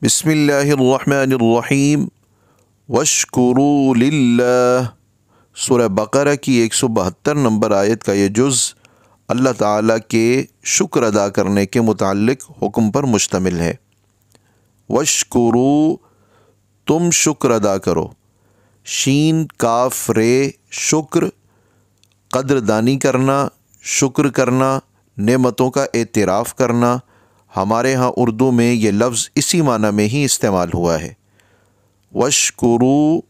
بسم اللہ الرحمن الرحیم واشکروا للہ۔ سورہ بقرہ کی 172 نمبر آیت کا یہ جز اللہ تعالیٰ کے شکر ادا کرنے کے متعلق حکم پر مشتمل ہے۔ واشکروا، تم شکر ادا کرو۔ شین کاف رے، شکر، قدردانی کرنا، شکر کرنا، نعمتوں کا اعتراف کرنا۔ ہمارے ہاں اردو میں یہ لفظ اسی معنی میں ہی استعمال ہوا ہے۔ واشکروا،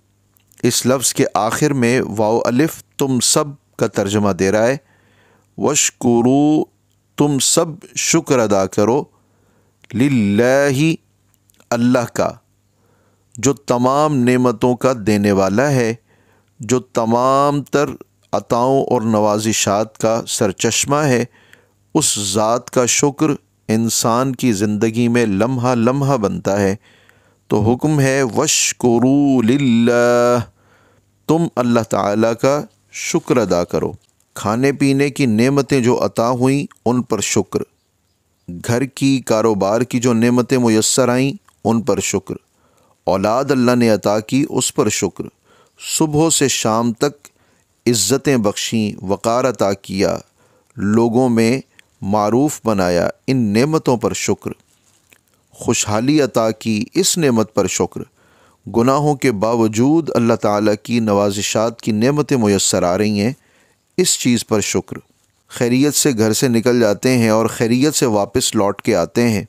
اس لفظ کے آخر میں واو الف تم سب کا ترجمہ دے رہا ہے۔ واشکروا، تم سب شکر ادا کرو، للہ، اللہ کا، جو تمام نعمتوں کا دینے والا ہے، جو تمام تر عطاؤں اور نوازشات کا سرچشمہ ہے۔ اس ذات کا شکر انسان کی زندگی میں لمحہ لمحہ بنتا ہے۔ تو حکم ہے واشکروا للہ، تم اللہ تعالیٰ کا شکر ادا کرو۔ کھانے پینے کی نعمتیں جو عطا ہوئیں ان پر شکر، گھر کی کاروبار کی جو نعمتیں میسر آئیں ان پر شکر، اولاد اللہ نے عطا کی اس پر شکر، صبح سے شام تک عزتیں بخشیں، وقار عطا کیا، لوگوں میں معروف بنایا، ان نعمتوں پر شکر، خوشحالی عطا کی اس نعمت پر شکر، گناہوں کے باوجود اللہ تعالیٰ کی نوازشات کی نعمتیں میسر آ رہی ہیں، اس چیز پر شکر، خیریت سے گھر سے نکل جاتے ہیں اور خیریت سے واپس لوٹ کے آتے ہیں،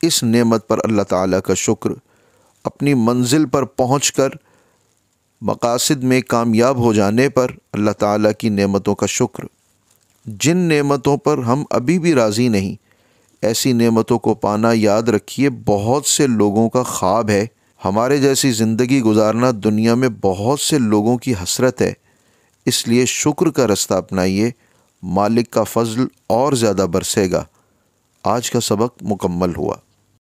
اس نعمت پر اللہ تعالیٰ کا شکر، اپنی منزل پر پہنچ کر مقاصد میں کامیاب ہو جانے پر اللہ تعالیٰ کی نعمتوں کا شکر۔ جن نعمتوں پر ہم ابھی بھی راضی نہیں، ایسی نعمتوں کو پانا یاد رکھیے بہت سے لوگوں کا خواب ہے۔ ہمارے جیسی زندگی گزارنا دنیا میں بہت سے لوگوں کی حسرت ہے۔ اس لیے شکر کا رستہ اپنائیے، مالک کا فضل اور زیادہ برسے گا۔ آج کا سبق مکمل ہوا۔